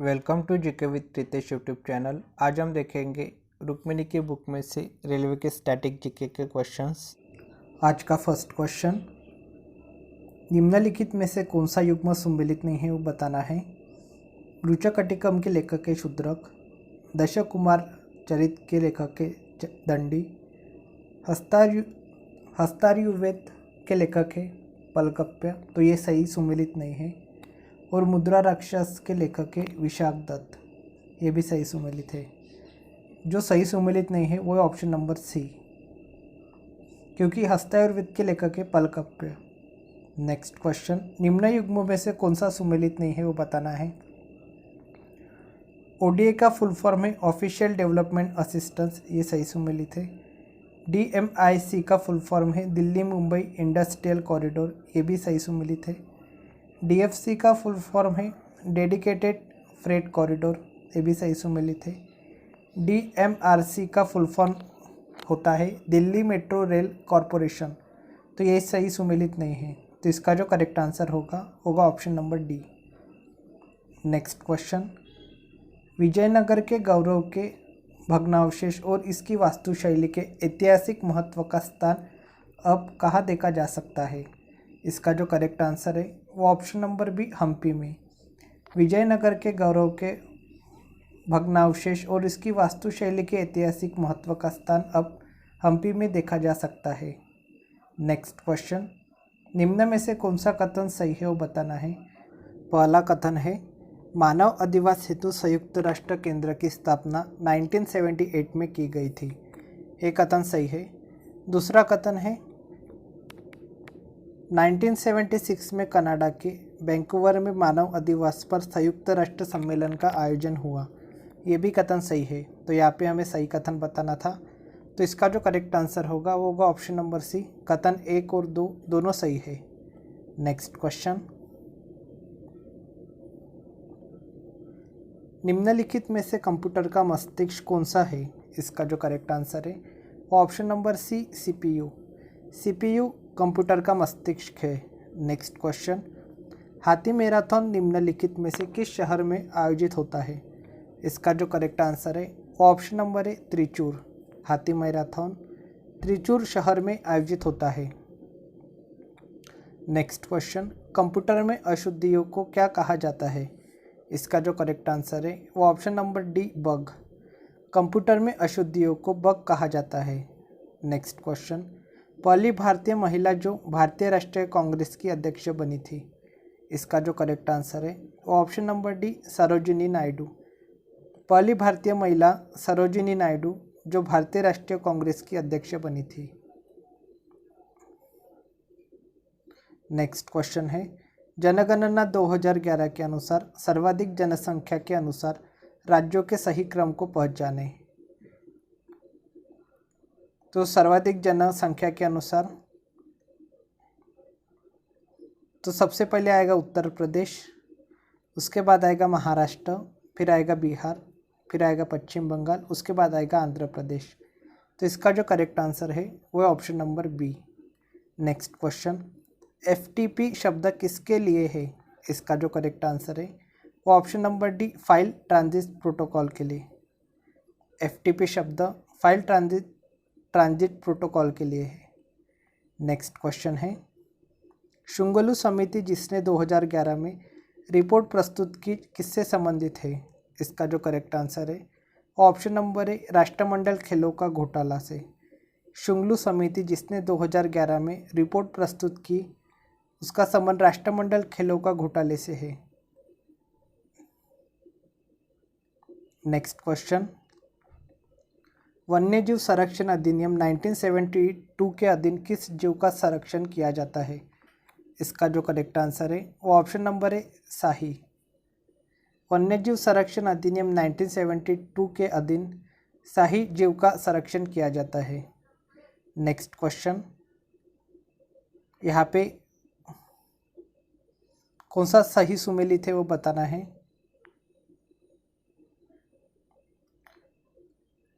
Welcome to GK with Ritesh YouTube channel. आज हम देखेंगे रुक्मिणी की बुक में से रेलवे के स्टैटिक जीके के क्वेश्चंस। आज का फर्स्ट क्वेश्चन, निम्नलिखित में से कौन सा युग्म सम्मिलित नहीं है वो बताना है। रुचकटिकम के लेखक है शूद्रक, दशकुमार चरित के लेखक है दंडी, हस्तायुर्वेद के लेखक है पलकप्य, तो ये सही सम्मिलित नहीं है। और मुद्रा राक्षस के लेखक है विशाख दत्त, ये भी सही सम्मिलित है। जो सही सम्मिलित नहीं है वो है ऑप्शन नंबर सी, क्योंकि हस्तायुर्वेद के लेखक है पलकप्य। नेक्स्ट क्वेश्चन, निम्न युग्मों में से कौन सा सम्मिलित नहीं है वो बताना है। ओडीए का फुल फॉर्म है ऑफिशियल डेवलपमेंट असिस्टेंस, ये सही सम्मिलित है। डीएमआईसी का फुल फॉर्म है दिल्ली मुंबई इंडस्ट्रियल कॉरिडोर, ये भी सही सम्मिलित है। डीएफसी का फुल फॉर्म है डेडिकेटेड फ्रेट कॉरिडोर, ये भी सही सम्मिलित है। डीएमआरसी का फुल फॉर्म होता है दिल्ली मेट्रो रेल कॉरपोरेशन, तो ये सही सम्मिलित नहीं है। तो इसका जो करेक्ट आंसर होगा option number D. Next question, Vijayanagar के गौरव के भग्नावशेष और इसकी वास्तुशैली के ऐतिहासिक महत्व का स्थान अब कहाँ देखा जा सकता है। इसका जो करेक्ट आंसर है वो ऑप्शन नंबर बी, हम्पी में। विजयनगर के गौरव के भग्नावशेष और इसकी वास्तुशैली के ऐतिहासिक महत्व का स्थान अब हम्पी में देखा जा सकता है। नेक्स्ट क्वेश्चन, निम्न में से कौन सा कथन सही है वो बताना है। पहला कथन है मानव अधिवास हेतु संयुक्त राष्ट्र केंद्र की स्थापना 1978 में की गई थी, ये कथन सही है। दूसरा कथन है 1976 में कनाडा के वैंकूवर में मानव अधिवास पर संयुक्त राष्ट्र सम्मेलन का आयोजन हुआ, ये भी कथन सही है। तो यहाँ पे हमें सही कथन बताना था, तो इसका जो करेक्ट आंसर होगा वो होगा ऑप्शन नंबर सी, कथन 1 और 2 दोनों सही है। नेक्स्ट क्वेश्चन, निम्नलिखित में से कंप्यूटर का मस्तिष्क कौन सा है। इसका जो करेक्ट आंसर है वो option number C, CPU. CPU computer का मस्तिष्क है। नेक्स्ट क्वेश्चन, हाथी मैराथन निम्नलिखित में से किस शहर में आयोजित होता है। इसका जो करेक्ट आंसर है वो ऑप्शन नंबर है त्रिचूर। हाथी मैराथन त्रिचूर शहर में आयोजित होता है। नेक्स्ट क्वेश्चन, कंप्यूटर में अशुद्धियों को क्या कहा जाता है। इसका जो करेक्ट आंसर है वो option number D, bug. Computer में अशुद्धियों को बग कहा जाता है। नेक्स्ट क्वेश्चन, पहली भारतीय महिला जो भारतीय राष्ट्रीय कांग्रेस की अध्यक्ष बनी थी। इसका जो करेक्ट आंसर है वो option number D, Sarojini Naidu. पहली भारतीय महिला सरोजिनी नायडू जो भारतीय राष्ट्रीय कांग्रेस की अध्यक्ष बनी थी। नेक्स्ट क्वेश्चन है, जनगणना 2011 के अनुसार सर्वाधिक जनसंख्या के अनुसार राज्यों के सही क्रम को पहुँच जाने। तो सर्वाधिक जनसंख्या के अनुसार तो सबसे पहले आएगा उत्तर प्रदेश, उसके बाद आएगा महाराष्ट्र, फिर आएगा बिहार, फिर आएगा पश्चिम बंगाल, उसके बाद आएगा आंध्र प्रदेश। तो इसका जो करेक्ट आंसर है वो है option number B. Next question, FTP शब्द किसके लिए है। इसका जो करेक्ट आंसर है वो option number D, file transit protocol के लिए। एफटीपी शब्द फाइल ट्रांजिट प्रोटोकॉल के लिए है। नेक्स्ट क्वेश्चन है, शुंगलू समिति जिसने 2011 में रिपोर्ट प्रस्तुत की किससे संबंधित है। इसका जो करेक्ट आंसर है ऑप्शन नंबर है, राष्ट्रमंडल खेलों का घोटाला से। शुंगलू समिति जिसने 2011 में रिपोर्ट प्रस्तुत की उसका संबंध राष्ट्रमंडल खेलों का घोटाले से है। नेक्स्ट क्वेश्चन, वन्यजीव संरक्षण अधिनियम 1972 के अधीन किस जीव का संरक्षण किया जाता है। इसका जो करेक्ट आंसर है वो ऑप्शन नंबर है, शाही। वन्यजीव संरक्षण अधिनियम 1972 के अधीन शाही जीव का संरक्षण किया जाता है। नेक्स्ट क्वेश्चन, यहाँ पे कौन सा सही सुमेलित है वो बताना है।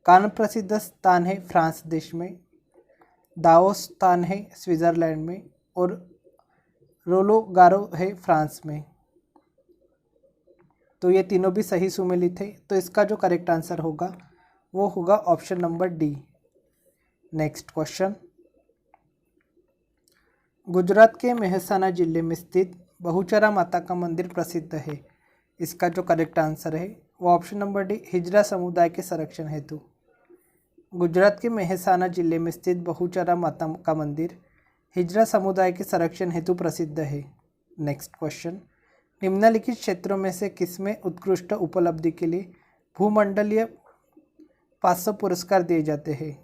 कान प्रसिद्ध स्थान है फ्रांस देश में, दाओस स्थान है स्विट्जरलैंड में, और रोलो गारो है फ्रांस में। तो ये तीनों भी सही सुमेलित है। तो इसका जो करेक्ट आंसर होगा वो होगा option number D. Next question, Gujarat के मेहसाना जिले में स्थित बहुचरा माता का मंदिर प्रसिद्ध है। इसका जो करेक्ट आंसर है वो ऑप्शन नंबर डी, हिजरा समुदाय के संरक्षण हेतु। गुजरात के मेहसाना जिले में स्थित बहुचरा माता का मंदिर हिजरा समुदाय के संरक्षण हेतु प्रसिद्ध है। नेक्स्ट क्वेश्चन, निम्नलिखित क्षेत्रों में से किसमें उत्कृष्ट उपलब्धि के लिए भूमंडलीय 500 पुरस्कार दिए जाते हैं?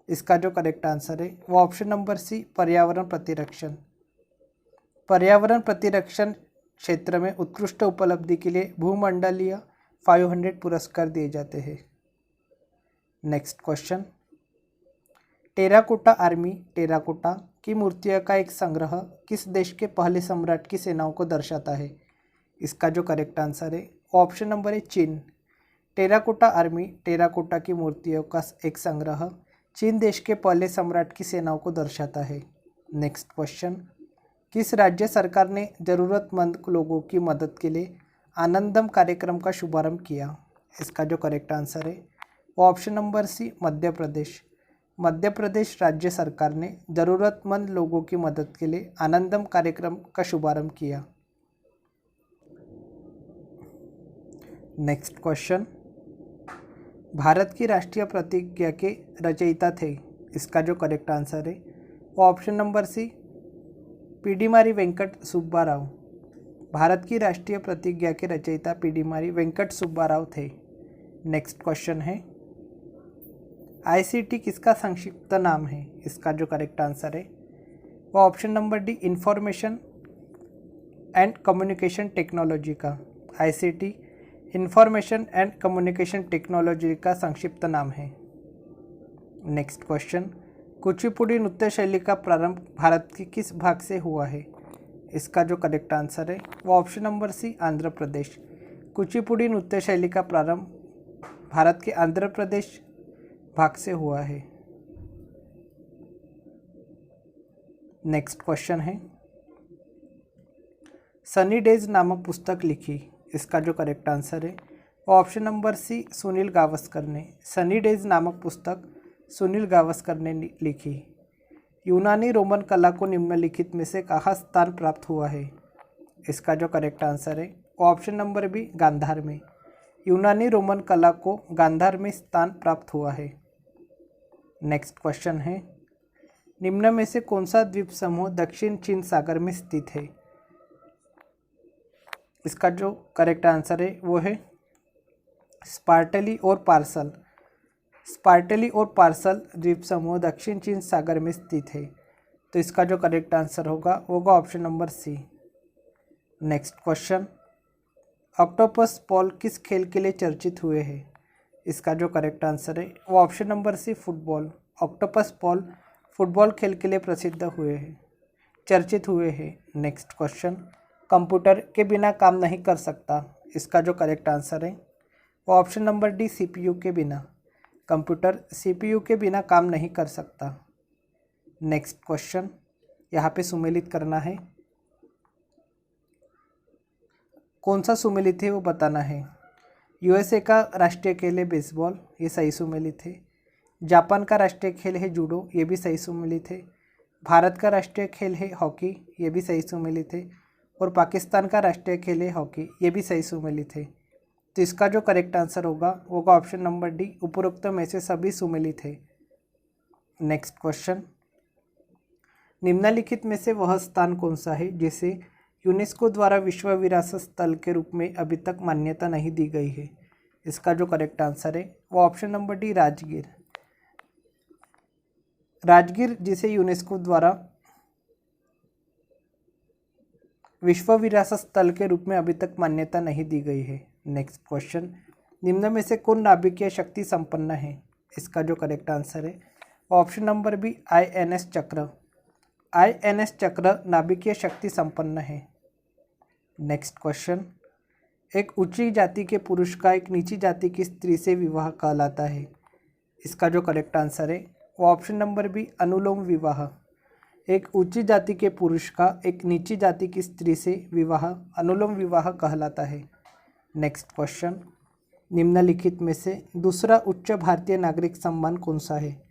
इसका जो करेक्ट आंसर है वो ऑप्शन नंबर सी, पर्यावरण प्रतिरक्षण। पर्यावरण प्रतिरक्षण क्षेत्र में उत्कृष्ट उपलब्धि के लिए भूमंडलीय 500 पुरस्कार दिए जाते हैं। Next question, terracotta army terracotta की मूर्तियों का एक संग्रह किस देश के पहले सम्राट की सेनाओं को दर्शाता है? इसका जो करेक्ट आंसर है ऑप्शन नंबर है चीन। टेराकोटा आर्मी टेराकोटा की मूर्तियों का एक संग्रह चीन देश के पहले सम्राट की सेनाओं को दर्शाता है। नेक्स्ट क्वेश्चन, किस राज्य सरकार ने ज़रूरतमंद लोगों की मदद के लिए आनंदम कार्यक्रम का शुभारंभ किया? इसका जो करेक्ट आंसर है वो ऑप्शन नंबर सी, मध्य प्रदेश। मध्य प्रदेश राज्य सरकार ने ज़रूरतमंद लोगों की मदद के लिए आनंदम कार्यक्रम का शुभारंभ किया। नेक्स्ट क्वेश्चन, भारत की राष्ट्रीय प्रतिज्ञा के रचयिता थे? इसका जो करेक्ट आंसर है वो option number C, Pydimarri Venkata Subbarao. Bharat की राष्ट्रीय प्रतिज्ञा के रचयिता पीडीमारी वेंकट सुब्बाराव थे। नेक्स्ट क्वेश्चन है, आईसीटी किसका संक्षिप्त नाम है? इसका जो करेक्ट आंसर है वो option number D, information and communication technology का। ICT information and communication technology का संक्षिप्त नाम है। नेक्स्ट क्वेश्चन, कुचिपुड़ी नृत्य शैली का प्रारंभ भारत के किस भाग से हुआ है? इसका जो करेक्ट आंसर है वो ऑप्शन नंबर सी, आंध्र प्रदेश। कुचिपुड़ी नृत्य शैली का प्रारंभ भारत के आंध्र प्रदेश भाग से हुआ है। नेक्स्ट क्वेश्चन है, सनी डेज नामक पुस्तक लिखी? इसका जो करेक्ट आंसर है वो option number C, Sunil Gavaskar ने। सनी डेज नामक पुस्तक सुनील गावस्कर ने लिखी। यूनानी रोमन कला को निम्नलिखित में से कहाँ स्थान प्राप्त हुआ है? इसका जो करेक्ट आंसर है वो ऑप्शन नंबर बी, गांधार में। यूनानी रोमन कला को गांधार में स्थान प्राप्त हुआ है। नेक्स्ट क्वेश्चन है, निम्न में से कौन सा द्वीप समूह दक्षिण चीन सागर में स्थित है? इसका जो करेक्ट आंसर है वो है स्पार्टली और पार्सल। स्पार्टली और पार्सल द्वीप समूह दक्षिण चीन सागर में स्थित है। तो इसका जो करेक्ट आंसर होगा वो होगा option number C. Next question, octopus Paul किस खेल के लिए चर्चित हुए हैं? इसका जो करेक्ट आंसर है वो option number C, football. Octopus Paul football खेल के लिए प्रसिद्ध हुए हैं, चर्चित हुए हैं। नेक्स्ट क्वेश्चन, कंप्यूटर के बिना काम नहीं कर सकता? इसका जो करेक्ट आंसर है वो ऑप्शन नंबर डी, सीपीयू के बिना। कंप्यूटर सीपीयू के बिना काम नहीं कर सकता। नेक्स्ट क्वेश्चन, यहाँ पे सुमेलित करना है, कौन सा सुमेलित है वो बताना है। यूएसए का राष्ट्रीय खेल है बेसबॉल, ये सही सुमेलित है। जापान का राष्ट्रीय खेल है जूडो, ये भी सही सुमेलित है। भारत का राष्ट्रीय खेल है हॉकी, ये भी सही सुमेलित है। और पाकिस्तान का राष्ट्रीय खेल है हॉकी, ये भी सही सुमेलित है। तो इसका जो करेक्ट आंसर होगा वो होगा ऑप्शन नंबर डी, उपरोक्त में से सभी सुमेलित है। नेक्स्ट क्वेश्चन, निम्नलिखित में से वह स्थान कौन सा है जिसे यूनेस्को द्वारा विश्व विरासत स्थल के रूप में अभी तक मान्यता नहीं दी गई है? इसका जो करेक्ट आंसर है वो option number D, Rajgir. Rajgir जिसे यूनेस्को द्वारा विश्व विरासत स्थल के रूप में अभी तक मान्यता नहीं दी गई है। नेक्स्ट क्वेश्चन, निम्न में से कौन नाभिकीय शक्ति संपन्न है? इसका जो करेक्ट आंसर है ऑप्शन नंबर बी, आईएनएस चक्र। आईएनएस चक्र नाभिकीय शक्ति संपन्न है। नेक्स्ट क्वेश्चन, एक ऊंची जाति के पुरुष का एक नीची जाति की स्त्री से विवाह कहलाता है? इसका जो करेक्ट आंसर है वो ऑप्शन नंबर बी, अनुलोम विवाह। एक उच्च जाति के पुरुष का एक नीची जाति की स्त्री से विवाह अनुलोम विवाह कहलाता है। नेक्स्ट क्वेश्चन, निम्नलिखित में से दूसरा उच्च भारतीय नागरिक सम्मान कौन सा है?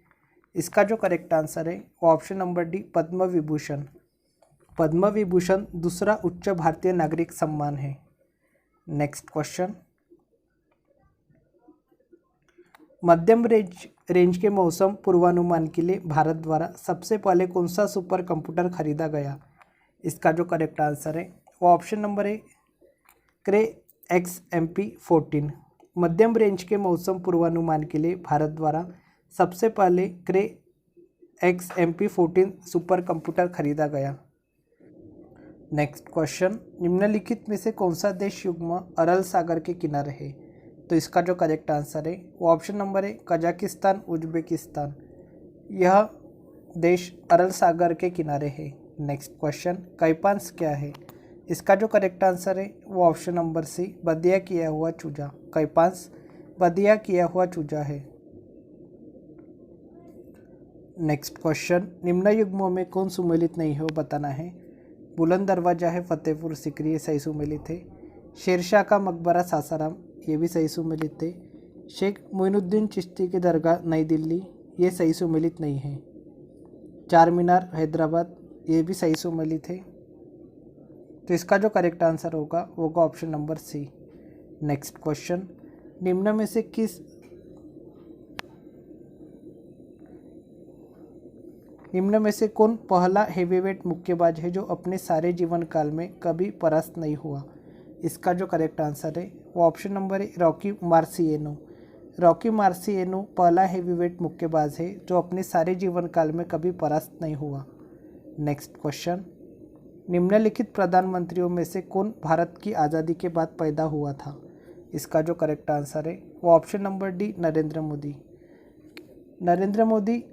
इसका जो करेक्ट आंसर है वो option number D, Padma Vibhushan. Padma Vibhushan दूसरा उच्च भारतीय नागरिक सम्मान है। नेक्स्ट क्वेश्चन, मध्यम रेंज के मौसम पूर्वानुमान के लिए भारत द्वारा सबसे पहले कौन सा सुपर कंप्यूटर खरीदा गया? इसका जो करेक्ट आंसर है वो ऑप्शन नंबर है, क्रे XMP14। मध्यम रेंज के मौसम पूर्वानुमान के लिए भारत द्वारा सबसे पहले क्रे XMP14 सुपर कंप्यूटर खरीदा गया। नेक्स्ट क्वेश्चन, निम्नलिखित में से कौन सा देश युग्म अरल सागर के किनारे है? तो इसका जो करेक्ट आंसर है वो ऑप्शन नंबर है, कजाकिस्तान उज्बेकिस्तान। यह देश अरल सागर के किनारे है। नेक्स्ट क्वेश्चन, कैपांस क्या है? इसका जो करेक्ट आंसर है वो ऑप्शन नंबर सी, बदिया किया हुआ चूजा। कैपांस बदिया किया हुआ चूजा है। नेक्स्ट क्वेश्चन, निम्न युग्मों में कौन सुमेलित नहीं है वो बताना है। बुलंद दरवाजा है फतेहपुर सिकरी, ये सही सुमेलित है। शेरशाह का मकबरा सासाराम, ये भी सही सुमेलित है। शेख मोइनुद्दीन चिश्ती की दरगाह नई दिल्ली, ये सही सुमेलित नहीं है। चार मीनार हैदराबाद, ये भी सही सुमेलित है। तो इसका जो करेक्ट आंसर होगा वो होगा option number C. Next question, निम्न में से कौन पहला हेवीवेट मुक्केबाज है जो अपने सारे जीवन काल में कभी परास्त नहीं हुआ? इसका जो करेक्ट आंसर है वो ऑप्शन नंबर है, रॉकी मार्सिएनो। रॉकी मार्सिएनो पहला हेवीवेट मुक्केबाज है जो अपने सारे जीवन काल में कभी परास्त नहीं हुआ। नेक्स्ट क्वेश्चन, निम्नलिखित प्रधानमंत्रियों में से कौन भारत की आज़ादी के बाद पैदा हुआ था? इसका जो करेक्ट आंसर है वो option number D, Narendra Modi. Narendra Modi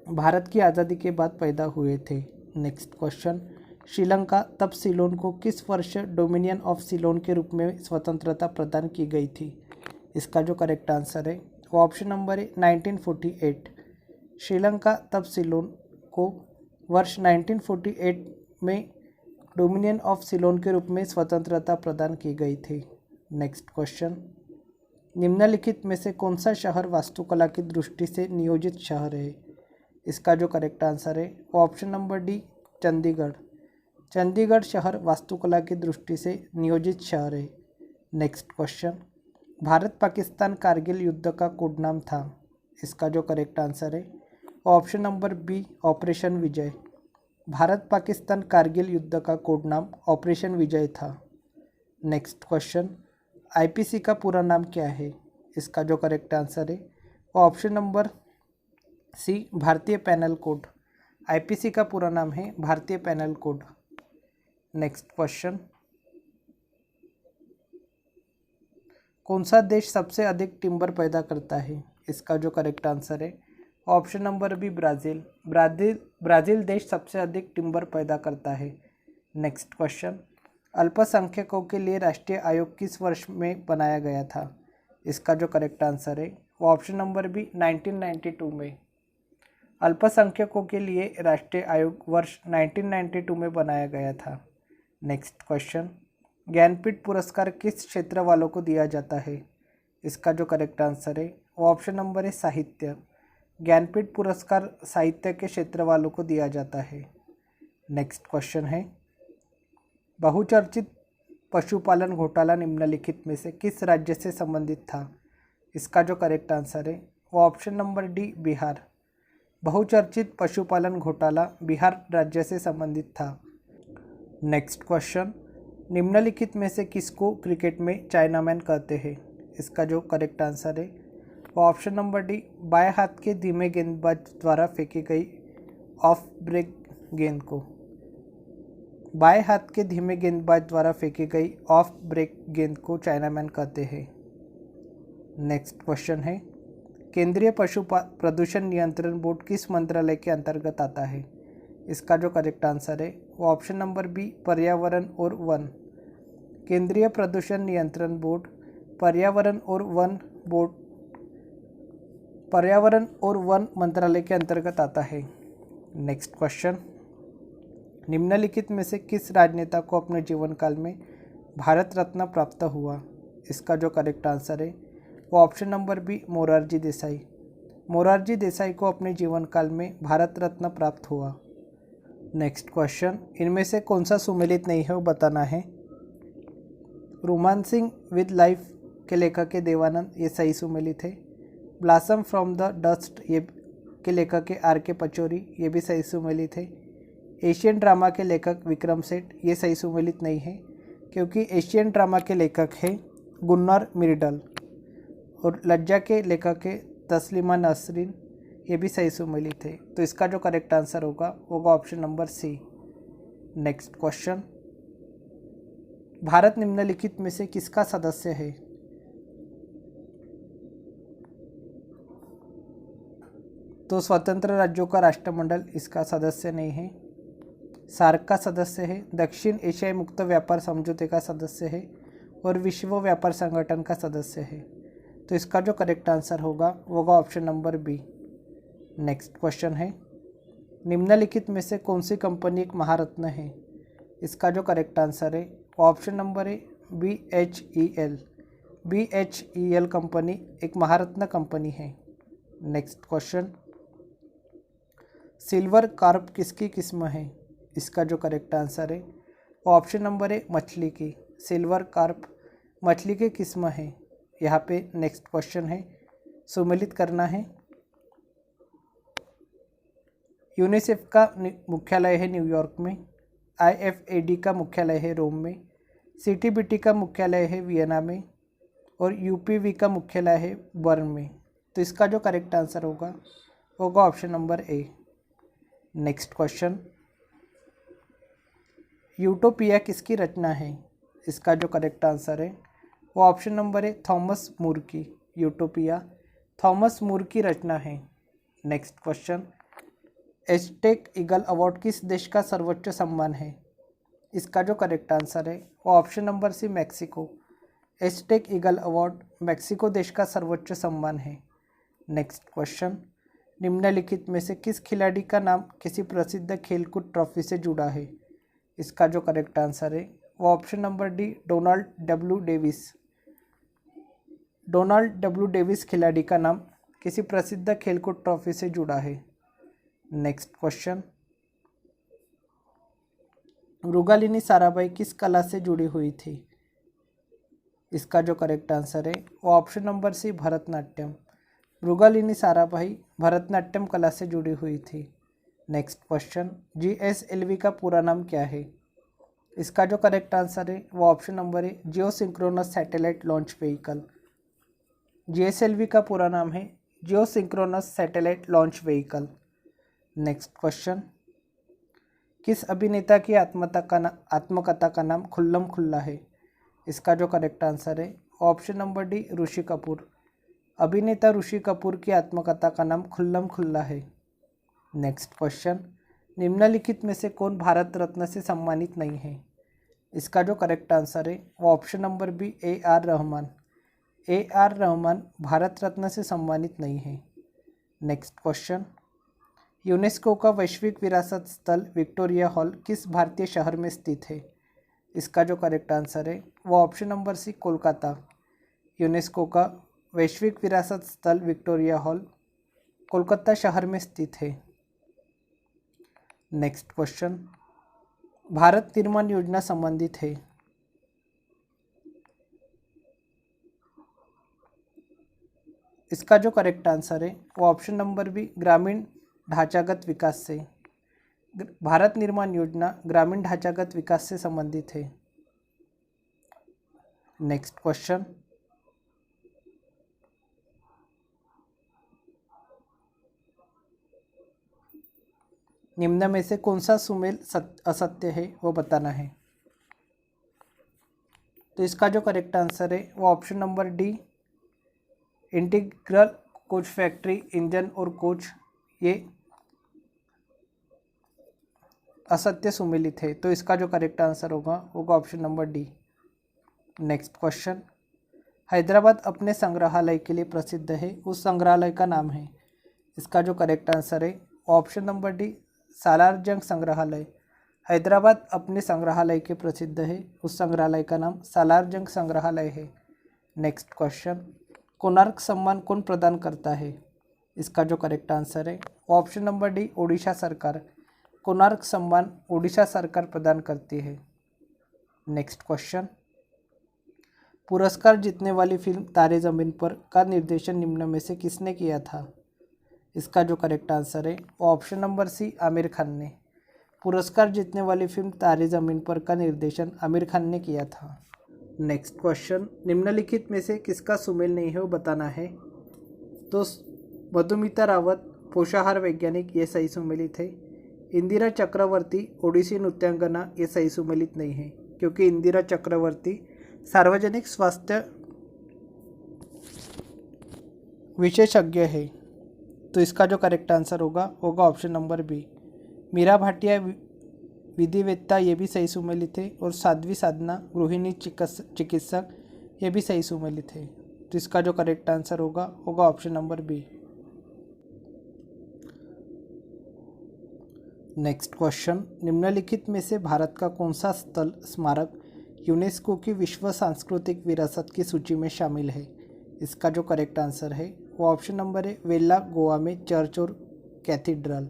Bharat की आज़ादी के बाद पैदा हुए थे। नेक्स्ट क्वेश्चन, श्रीलंका तब सीलोन को किस वर्ष डोमिनियन ऑफ सीलोन के रूप में स्वतंत्रता प्रदान की गई थी? इसका जो करेक्ट आंसर है वो ऑप्शन नंबर है, 1948। श्रीलंका तब सीलोन को वर्ष 1948 में डोमिनियन ऑफ सीलोन के रूप में स्वतंत्रता प्रदान की गई थी। नेक्स्ट क्वेश्चन, निम्नलिखित में से कौन सा शहर वास्तुकला की दृष्टि से नियोजित शहर है? इसका जो करेक्ट आंसर है वो option number D, Chandigarh. Chandigarh शहर वास्तुकला की दृष्टि से नियोजित शहर है। नेक्स्ट क्वेश्चन, भारत पाकिस्तान कारगिल युद्ध का कोड नाम था। इसका जो करेक्ट आंसर है वो ऑप्शन नंबर बी, ऑपरेशन विजय। भारत पाकिस्तान कारगिल युद्ध का कोड नाम ऑपरेशन विजय था। नेक्स्ट क्वेश्चन, IPC का पूरा नाम क्या है? इसका जो करेक्ट आंसर है वो ऑप्शन नंबर सी, भारतीय पैनल कोड। IPC का पूरा नाम है भारतीय पैनल कोड। नेक्स्ट क्वेश्चन, कौन सा देश सबसे अधिक टिम्बर पैदा करता है? इसका जो करेक्ट आंसर है option number B, Brazil. Brazil देश सबसे अधिक टिम्बर पैदा करता है। नेक्स्ट क्वेश्चन, अल्पसंख्यकों के लिए राष्ट्रीय आयोग किस वर्ष में बनाया गया था? इसका जो करेक्ट आंसर है वो ऑप्शन नंबर बी, 1992 में। अल्पसंख्यकों के लिए राष्ट्रीय आयोग वर्ष 1992 में बनाया गया था। नेक्स्ट क्वेश्चन, ज्ञानपीठ पुरस्कार किस क्षेत्र वालों को दिया जाता है? इसका जो करेक्ट आंसर है वो ऑप्शन नंबर है, साहित्य। ज्ञानपीठ पुरस्कार साहित्य के क्षेत्र वालों को दिया जाता है। नेक्स्ट क्वेश्चन है, बहुचर्चित पशुपालन घोटाला निम्नलिखित में से किस राज्य से संबंधित था? इसका जो करेक्ट आंसर है वो ऑप्शन नंबर डी, बिहार। बहुचर्चित पशुपालन घोटाला बिहार राज्य से संबंधित था। नेक्स्ट क्वेश्चन, निम्नलिखित में से किसको क्रिकेट में चाइनामैन कहते हैं? इसका जो करेक्ट आंसर है वो ऑप्शन नंबर डी, बाएं हाथ के धीमे गेंदबाज द्वारा फेंकी गई ऑफ ब्रेक गेंद को। बाएं हाथ के धीमे गेंदबाज द्वारा फेंकी गई ऑफ ब्रेक गेंद को चाइनामैन कहते हैं। नेक्स्ट क्वेश्चन है, केंद्रीय पशु प्रदूषण नियंत्रण बोर्ड किस मंत्रालय के अंतर्गत आता है? इसका जो करेक्ट आंसर है वो ऑप्शन नंबर बी, पर्यावरण और वन। केंद्रीय प्रदूषण नियंत्रण बोर्ड पर्यावरण और वन मंत्रालय के अंतर्गत आता है। नेक्स्ट क्वेश्चन, निम्नलिखित में से किस राजनेता को अपने जीवन काल में भारत रत्न प्राप्त हुआ? इसका जो करेक्ट आंसर है वो option number B Morarji Desai. Morarji Desai को अपने जीवन काल में भारत रत्न प्राप्त हुआ। नेक्स्ट क्वेश्चन, इनमें से कौन सा सुमेलित नहीं है वो बताना है। रोमांसिंग विद लाइफ के लेखक है देवानंद, ये सही सुमेलित है। ब्लासम फ्रॉम द डस्ट ये के लेखक है आर के पचौरी, ये भी सही सुमेलित है। एशियन ड्रामा के लेखक विक्रम सेठ, ये सही सुमेलित नहीं है क्योंकि एशियन ड्रामा के लेखक है गुन्नार मिर्डल। और लज्जा के लेखक है तस्लीमा नसरीन, ये भी सही सुमेलित है। तो इसका जो करेक्ट आंसर होगा option number C. Next question, Bharat निम्नलिखित में से किसका सदस्य है? तो स्वतंत्र राज्यों का राष्ट्रमंडल इसका सदस्य नहीं है। सार्क का सदस्य है, दक्षिण एशियाई मुक्त व्यापार समझौते का सदस्य है और विश्व व्यापार संगठन का सदस्य है। तो इसका जो करेक्ट आंसर होगा option number B. Next question है, निम्नलिखित में से कौन सी कंपनी एक महारत्न है? इसका जो करेक्ट आंसर है option number A BHEL। BHEL company एक महारत्न कंपनी है। नेक्स्ट क्वेश्चन, सिल्वर कार्प किसकी किस्म है? इसका जो करेक्ट आंसर है ऑप्शन नंबर ए मछली की। सिल्वर कार्प मछली की किस्म है। यहाँ पे नेक्स्ट क्वेश्चन है, सुमेलित करना है। यूनिसेफ का मुख्यालय है न्यूयॉर्क में, IFAD का मुख्यालय है रोम में, CTBT का मुख्यालय है वियना में और UPV का मुख्यालय है बर्न में। तो इसका जो करेक्ट आंसर होगा option number A. Next question, utopia किसकी रचना है? इसका जो करेक्ट आंसर है वो ऑप्शन नंबर ए थॉमस मूर की। यूटोपिया थॉमस मूर की रचना है। Next question, Aztec eagle award किस देश का सर्वोच्च सम्मान है? इसका जो करेक्ट आंसर है वो option number C Mexico. Aztec eagle award Mexico देश का सर्वोच्च सम्मान है। नेक्स्ट क्वेश्चन, निम्नलिखित में से किस खिलाड़ी का नाम किसी प्रसिद्ध खेलकूद ट्रॉफी से जुड़ा है? इसका जो करेक्ट आंसर है वो option number D Donald W Davis. Donald W Davis खिलाड़ी का नाम किसी प्रसिद्ध खेलकूद ट्रॉफी से जुड़ा है। नेक्स्ट क्वेश्चन, मृगालिनी साराभाई किस कला से जुड़ी हुई थी? इसका जो करेक्ट आंसर है वो option number C Bharatanatyam. Mrinalini Sarabhai Bharatanatyam कला से जुड़ी हुई थी। नेक्स्ट क्वेश्चन, GSLV का पूरा नाम क्या है? इसका जो करेक्ट आंसर है वो ऑप्शन नंबर है geosynchronous satellite launch vehicle. GSLV का पूरा नाम है geosynchronous satellite launch vehicle. Next question, किस अभिनेता की आत्मकथा का नाम खुल्लम खुल्ला है? इसका जो करेक्ट आंसर है option number D Rishi Kapoor. अभिनेता ऋषि कपूर की आत्मकथा का नाम खुल्लम खुल्ला है। नेक्स्ट क्वेश्चन, निम्नलिखित में से कौन भारत रत्न से सम्मानित नहीं है? इसका जो करेक्ट आंसर है वो option number B AR Rahman. AR Rahman Bharat Ratna से सम्मानित नहीं है। नेक्स्ट क्वेश्चन, यूनेस्को का वैश्विक विरासत स्थल विक्टोरिया हॉल किस भारतीय शहर में स्थित है? इसका जो करेक्ट आंसर है वो option number C Kolkata. UNESCO का वैश्विक विरासत स्थल विक्टोरिया हॉल कोलकाता शहर में स्थित है। नेक्स्ट क्वेश्चन, भारत निर्माण योजना संबंधित है। इसका जो करेक्ट आंसर है वो ऑप्शन नंबर बी ग्रामीण ढांचागत विकास से। भारत निर्माण योजना ग्रामीण ढांचागत विकास से संबंधित है। नेक्स्ट क्वेश्चन, निम्न में से कौन सा सुमेल असत्य है वो बताना है। तो इसका जो करेक्ट आंसर है वो option number D integral coach factory engine और कोच ये असत्य सुमेलित है। तो इसका जो करेक्ट आंसर होगा option number D. Next question, Hyderabad अपने संग्रहालय के लिए प्रसिद्ध है, उस संग्रहालय का नाम है। इसका जो करेक्ट आंसर है ऑप्शन नंबर डी सालार जंग संग्रहालय। हैदराबाद अपने संग्रहालय के प्रसिद्ध है, उस संग्रहालय का नाम सालार जंग संग्रहालय है। नेक्स्ट क्वेश्चन, कोणार्क सम्मान कौन प्रदान करता है? इसका जो करेक्ट आंसर है ऑप्शन नंबर डी, ओडिशा सरकार। कोणार्क सम्मान ओडिशा सरकार प्रदान करती है। नेक्स्ट क्वेश्चन, पुरस्कार जीतने वाली फिल्म तारे ज़मीन पर का निर्देशन निम्न में से किसने किया था? इसका जो करेक्ट आंसर है option number C, Aamir Khan ने। पुरस्कार जीतने वाली फिल्म तारे ज़मीन पर का निर्देशन आमिर खान ने किया था। नेक्स्ट क्वेश्चन, निम्नलिखित में से किसका सुमेल नहीं है वो बताना है। तो मधुमिता रावत पोषाहार वैज्ञानिक, ये सही सुमेलित है। इंदिरा चक्रवर्ती ओडिसी नृत्यांगना, ये सही सुमेलित नहीं है, क्योंकि इंदिरा चक्रवर्ती सार्वजनिक स्वास्थ्य विशेषज्ञ है। तो इसका जो करेक्ट आंसर होगा option number B. Meera Bhatia विधिवेत्ता, ये भी सही सुमेलित है। और साध्वी साधना गृहिणी चिकित्सक, ये भी सही सुमेलित है। तो इसका जो करेक्ट आंसर होगा option number B. Next question, निम्नलिखित में से भारत का कौन सा स्थल स्मारक यूनेस्को की विश्व सांस्कृतिक विरासत की सूची में शामिल है? इसका जो करेक्ट आंसर है वो ऑप्शन नंबर है, वेल्ला गोवा में चर्च और कैथीड्रल।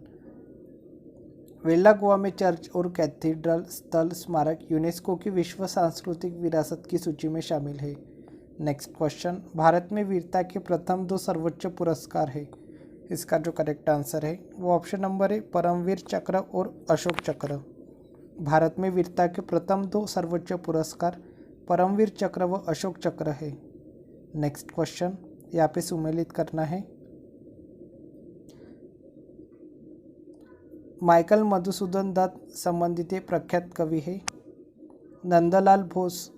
वेल्ला गोवा में चर्च और कैथीड्रल स्थल स्मारक यूनेस्को की विश्व सांस्कृतिक विरासत की सूची में शामिल है। नेक्स्ट क्वेश्चन, भारत में वीरता के प्रथम 2 सर्वोच्च पुरस्कार है। इसका जो करेक्ट आंसर है वो ऑप्शन नंबर है, परमवीर चक्र और अशोक चक्र। भारत में वीरता के प्रथम 2 सर्वोच्च पुरस्कार परमवीर चक्र व अशोक चक्र है। नेक्स्ट क्वेश्चन, यहाँ पे सुमेलित करना है। माइकल मधुसूदन दत्त संबंधित प्रख्यात कवि है। नंदलाल बोस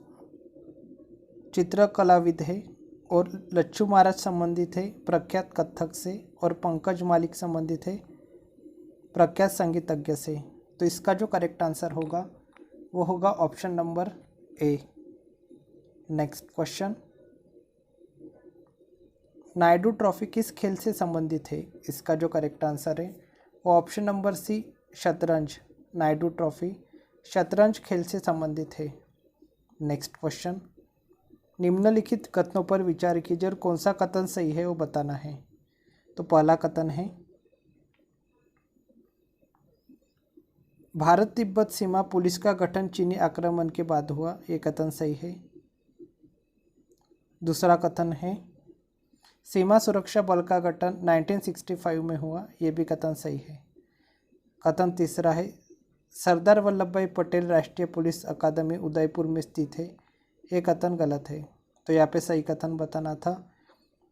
चित्रकलाविद है। और लच्छू महाराज संबंधित है प्रख्यात कथक से। और पंकज मालिक संबंधित है प्रख्यात संगीतज्ञ से। तो इसका जो करेक्ट आंसर होगा वो होगा option number A. Next question, Naidu trophy किस खेल से संबंधित है? इसका जो करेक्ट आंसर है वो ऑप्शन नंबर सी, शतरंज। नायडू ट्रॉफी शतरंज खेल से संबंधित है। नेक्स्ट क्वेश्चन, निम्नलिखित कथनों पर विचार कीजिए और कौन सा कथन सही है वो बताना है। तो पहला कथन है, भारत तिब्बत सीमा पुलिस का गठन चीनी आक्रमण के बाद हुआ, ये कथन सही है। दूसरा कथन है, सीमा सुरक्षा बल का गठन 1965 में हुआ, ये भी कथन सही है। कथन तीसरा है, सरदार वल्लभ भाई पटेल राष्ट्रीय पुलिस अकादमी उदयपुर में स्थित है, ये कथन गलत है। तो यहाँ पे सही कथन बताना था।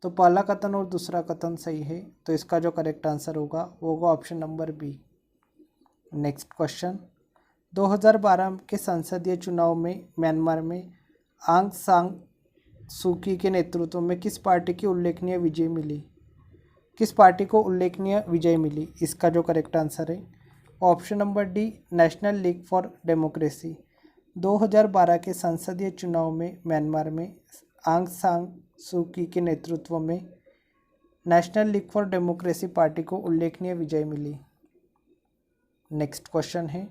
तो पहला कथन और दूसरा कथन सही है, तो इसका जो करेक्ट आंसर होगा वो होगा option number B. Next question, 2012 के संसदीय चुनाव में म्यांमार में आंग सान सूकी के नेतृत्व में किस पार्टी की उल्लेखनीय विजय मिली? किस पार्टी को उल्लेखनीय विजय मिली? इसका जो करेक्ट आंसर है option number D, national league for democracy. 2012 के संसदीय चुनाव में म्यांमार में आंग सान सूकी के नेतृत्व में national league for democracy party को उल्लेखनीय विजय मिली। नेक्स्ट क्वेश्चन है,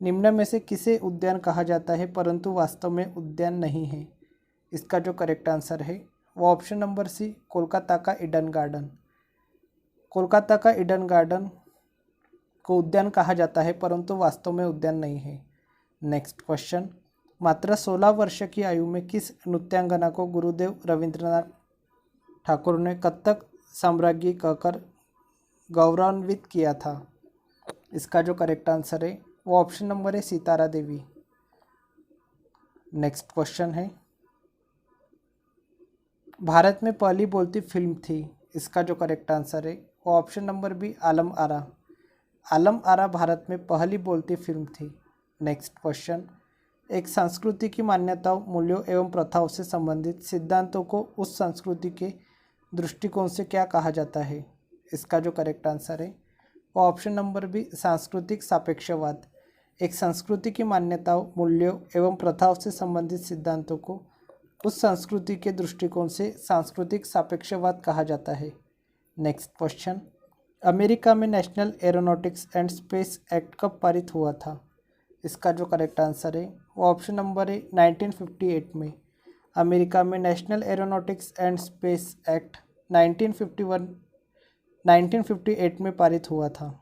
निम्न में से किसे उद्यान कहा जाता है परंतु वास्तव में उद्यान नहीं है? इसका जो करेक्ट आंसर है वो ऑप्शन नंबर सी, कोलकाता का ईडन गार्डन। कोलकाता का ईडन गार्डन को उद्यान कहा जाता है परंतु वास्तव में उद्यान नहीं है। नेक्स्ट क्वेश्चन, मात्र 16 वर्ष की आयु में किस नृत्यांगना को गुरुदेव रविंद्रनाथ ठाकुर ने कथक साम्राज्ञी कहकर गौरवान्वित किया था? इसका जो करेक्ट आंसर है वो ऑप्शन नंबर है, सितारा देवी। नेक्स्ट क्वेश्चन है, भारत में पहली बोलती फिल्म थी? इसका जो करेक्ट आंसर है वो option number B, Alam Ara. Alam Ara Bharat में पहली बोलती फिल्म थी। नेक्स्ट क्वेश्चन, एक संस्कृति की मान्यताओं, मूल्यों एवं प्रथाओं से संबंधित सिद्धांतों को उस संस्कृति के दृष्टिकोण से क्या कहा जाता है? इसका जो करेक्ट आंसर है वो ऑप्शन नंबर बी, सांस्कृतिक सापेक्षवाद। एक संस्कृति की मान्यताओं, मूल्यों एवं प्रथाओं से संबंधित सिद्धांतों को उस संस्कृति के दृष्टिकोण से सांस्कृतिक सापेक्षवाद कहा जाता है। नेक्स्ट क्वेश्चन, अमेरिका में national aeronautics and space act कब पारित हुआ था? इसका जो करेक्ट आंसर है वो ऑप्शन नंबर है 1958 में। अमेरिका में national aeronautics and space act 1958 में पारित हुआ था।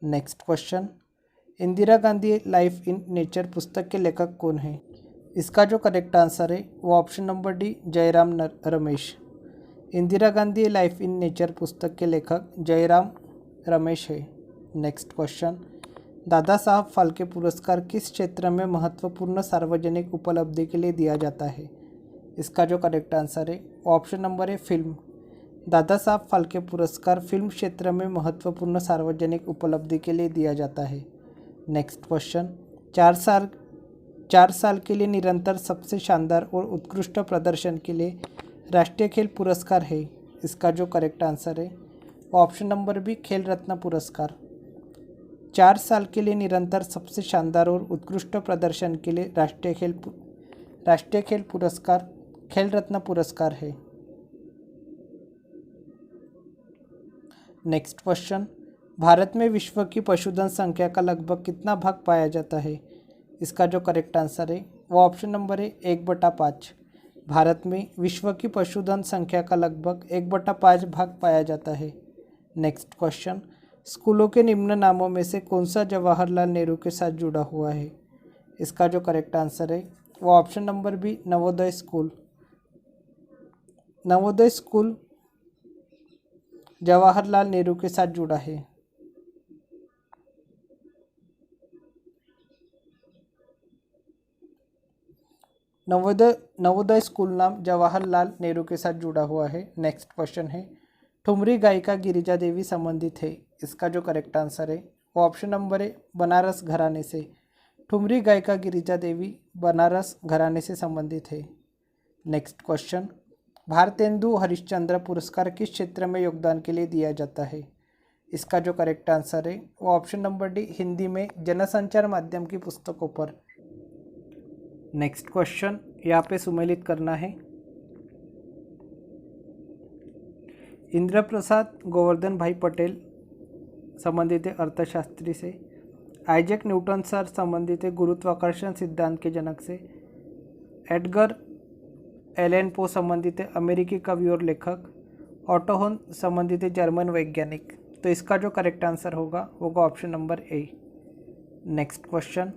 Next question, Indira Gandhi life in nature पुस्तक के लेखक कौन है? इसका जो करेक्ट आंसर है वो option number D Jairam Ramesh. Indira Gandhi life in nature पुस्तक के लेखक जयराम रमेश है। नेक्स्ट क्वेश्चन, दादा साहब फाल्के पुरस्कार किस क्षेत्र में महत्वपूर्ण सार्वजनिक उपलब्धि के लिए दिया जाता है? इसका जो करेक्ट आंसर है ऑप्शन नंबर है फिल्म। दादा साहब फाल्के पुरस्कार फिल्म क्षेत्र में महत्वपूर्ण सार्वजनिक उपलब्धि के लिए दिया जाता है। नेक्स्ट क्वेश्चन, 4 साल के लिए निरंतर सबसे शानदार और उत्कृष्ट प्रदर्शन के लिए राष्ट्रीय खेल पुरस्कार है। इसका जो करेक्ट आंसर है ऑप्शन नंबर बी खेल रत्न पुरस्कार। 4 साल के लिए निरंतर सबसे शानदार और उत्कृष्ट प्रदर्शन के लिए राष्ट्रीय खेल पुरस्कार खेल रत्न पुरस्कार है। नेक्स्ट क्वेश्चन, भारत में विश्व की पशुधन संख्या का लगभग कितना भाग पाया जाता है? इसका जो करेक्ट आंसर है वो ऑप्शन नंबर है 1/5। भारत में विश्व की पशुधन संख्या का लगभग 1/5 भाग पाया जाता है। नेक्स्ट क्वेश्चन, स्कूलों के निम्न नामों में से कौन सा जवाहरलाल नेहरू के साथ जुड़ा हुआ है? इसका जो करेक्ट आंसर है वो option number B Navodaya school. Navodaya school Jawaharlal Nehru के साथ जुड़ा है। नवोदय स्कूल नाम जवाहरलाल नेहरू के साथ जुड़ा हुआ है। नेक्स्ट क्वेश्चन है, ठुमरी गायिका गिरिजा देवी संबंधित है। इसका जो करेक्ट आंसर है वो ऑप्शन नंबर है बनारस घराने से। ठुमरी गायिका गिरिजा देवी बनारस घराने से संबंधित है। नेक्स्ट क्वेश्चन, भारतेंदु हरिश्चंद्र पुरस्कार किस क्षेत्र में योगदान के लिए दिया जाता है? इसका जो करेक्ट आंसर है वो ऑप्शन नंबर डी हिंदी में जनसंचार माध्यम की पुस्तकों पर। नेक्स्ट क्वेश्चन यहाँ पे सुमेलित करना है। इंद्र प्रसाद गोवर्धन भाई पटेल संबंधित है अर्थशास्त्री से। आइजैक न्यूटन सर संबंधित है गुरुत्वाकर्षण सिद्धांत के जनक से। एडगर एलन पो संबंधित है अमेरिकी कवि और लेखक। ऑटो हॉर्न संबंधित है जर्मन वैज्ञानिक। तो इसका जो करेक्ट आंसर होगा option number A. Next question,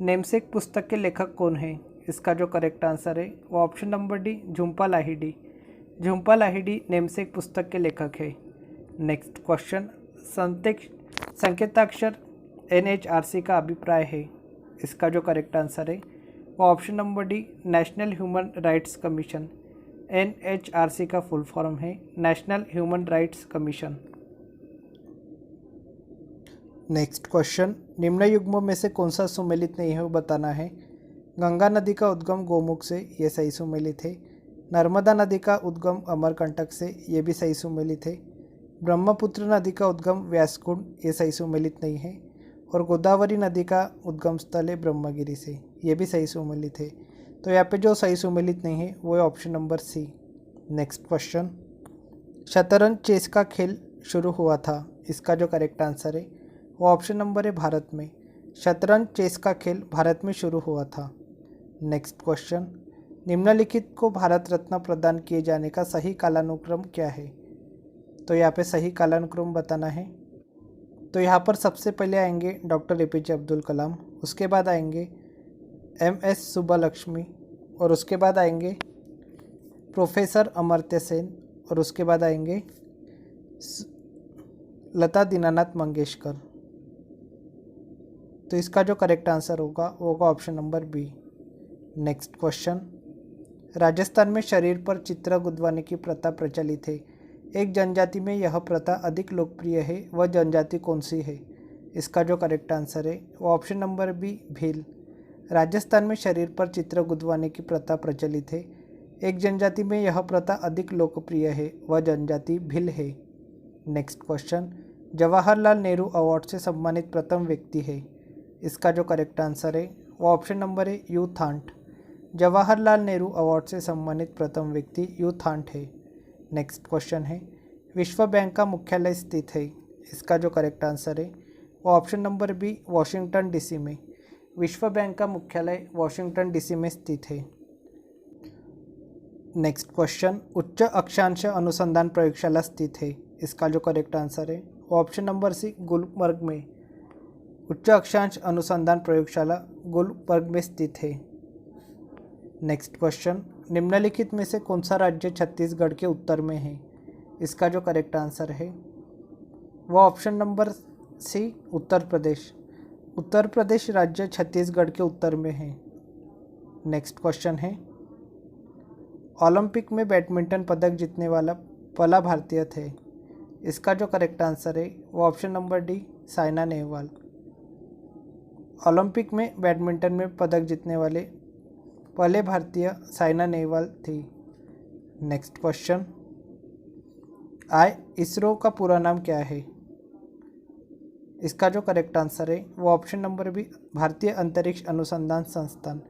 namesake पुस्तक के लेखक कौन है? इसका जो करेक्ट आंसर है वो option number D Jhumpa Lahiri. Jhumpa Lahiri namesake पुस्तक के लेखक है। नेक्स्ट क्वेश्चन, संकेताक्षर NHRC का अभिप्राय है। इसका जो करेक्ट आंसर है वो option number D national human rights commission. NHRC का फुल फॉर्म है national human rights commission. Next question, निम्न युग्मों में से कौन सा सुमेलित नहीं है वो बताना है। गंगा नदी का उद्गम गोमुख से, ये सही सुमेलित है। नर्मदा नदी का उद्गम अमरकंटक से, ये भी सही सुमेलित है। ब्रह्मपुत्र नदी का उद्गम व्यासकुंड, ये सही सुमेलित नहीं है। और गोदावरी नदी का उद्गम स्थल है ब्रह्मगिरी से, ये भी सही सुमेलित है। तो यहाँ पे जो सही सुमेलित नहीं है वो है option number C. Next question, शतरंज चेस का खेल शुरू हुआ था। इसका जो करेक्ट आंसर है वो ऑप्शन नंबर है भारत में। शतरंज चेस का खेल भारत में शुरू हुआ था। नेक्स्ट क्वेश्चन, निम्नलिखित को भारत रत्न प्रदान किए जाने का सही कालानुक्रम क्या है? तो यहाँ पे सही कालानुक्रम बताना है। तो यहाँ पर सबसे पहले आएंगे डॉक्टर APJ अब्दुल कलाम, उसके बाद आएंगे MS सुब्बालक्ष्मी, और उसके बाद आएंगे प्रोफेसर अमर्त्य सेन, और उसके बाद आएंगे लता दीनानाथ मंगेशकर। तो इसका जो करेक्ट आंसर होगा option number B. Next question, Rajasthan में शरीर पर चित्र गुदवाने की प्रथा प्रचलित है। एक जनजाति में यह प्रथा अधिक लोकप्रिय है, वह जनजाति कौन सी है? इसका जो करेक्ट आंसर है वो option number B Bhil. Rajasthan में शरीर पर चित्र गुदवाने की प्रथा प्रचलित है। एक जनजाति में यह प्रथा अधिक लोकप्रिय है, वह जनजाति भील है। Next question, Jawaharlal Nehru award से सम्मानित प्रथम व्यक्ति है। इसका जो करेक्ट आंसर है वो ऑप्शन नंबर है यू थांट। जवाहरलाल नेहरू अवार्ड से सम्मानित प्रथम व्यक्ति यू थांट है। नेक्स्ट क्वेश्चन है, विश्व बैंक का मुख्यालय स्थित है? इसका जो करेक्ट आंसर है वो option number B, Washington DC में। विश्व बैंक का मुख्यालय वॉशिंगटन डीसी में स्थित है। नेक्स्ट क्वेश्चन, उच्च अक्षांश अनुसंधान प्रयोगशाला स्थित है? इसका जो करेक्ट आंसर है वो ऑप्शन नंबर सी, गुलमर्ग में। उच्च अक्षांश अनुसंधान प्रयोगशाला गुलमर्ग में स्थित है। नेक्स्ट क्वेश्चन, निम्नलिखित में से कौन सा राज्य छत्तीसगढ़ के उत्तर में है? इसका जो करेक्ट आंसर है वो ऑप्शन नंबर सी, उत्तर प्रदेश। उत्तर प्रदेश राज्य छत्तीसगढ़ के उत्तर में है। नेक्स्ट क्वेश्चन है, ओलंपिक में बैडमिंटन पदक जीतने वाला पहला भारतीय थे? इसका जो करेक्ट आंसर है वो option number D, Saina Nehwal. Olympic में बैडमिंटन में पदक जीतने वाले पहले भारतीय साइना नेहवाल थी। नेक्स्ट क्वेश्चन, इसरो का पूरा नाम क्या है? इसका जो करेक्ट आंसर है वो ऑप्शन नंबर बी, भारतीय अंतरिक्ष अनुसंधान संस्थान।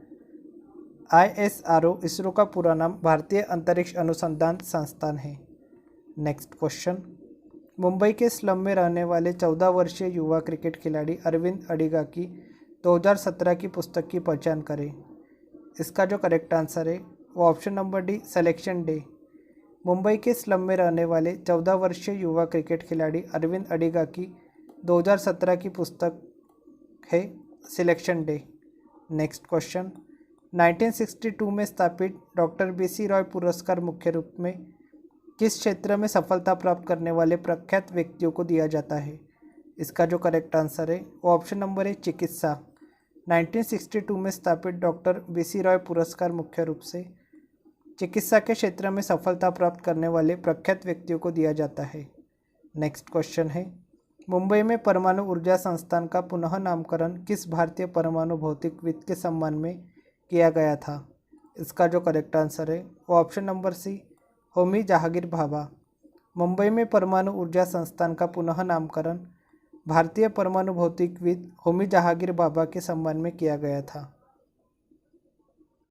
ISRO, इसरो का पूरा नाम भारतीय अंतरिक्ष अनुसंधान संस्थान है। नेक्स्ट क्वेश्चन, मुंबई के स्लम में रहने वाले 14 वर्षीय युवा क्रिकेट खिलाड़ी अरविंद अडिगा की 2017 की पुस्तक की पहचान करें। इसका जो करेक्ट आंसर है वो option number D, selection day. Mumbai के स्लम में रहने वाले 14 वर्षीय युवा क्रिकेट खिलाड़ी अरविंद अडिगा की 2017 की पुस्तक है सिलेक्शन डे। नेक्स्ट क्वेश्चन, 1962 में स्थापित डॉक्टर BC रॉय पुरस्कार मुख्य रूप में किस क्षेत्र में सफलता प्राप्त करने वाले प्रख्यात व्यक्तियों को दिया जाता है? इसका जो करेक्ट आंसर है वो ऑप्शन नंबर है, चिकित्सा। 1962 में स्थापित डॉक्टर BC रॉय पुरस्कार मुख्य रूप से चिकित्सा के क्षेत्र में सफलता प्राप्त करने वाले प्रख्यात व्यक्तियों को दिया जाता है। नेक्स्ट क्वेश्चन है, मुंबई में परमाणु ऊर्जा संस्थान का पुनः नामकरण किस भारतीय परमाणु भौतिकविद के सम्मान में किया गया था? इसका जो करेक्ट आंसर है वो option number C, Homi Jahangir Bhabha. Mumbai में परमाणु ऊर्जा संस्थान का पुनः नामकरण भारतीय परमाणु भौतिकविद होमी जहांगीर भाभा के सम्मान में किया गया था।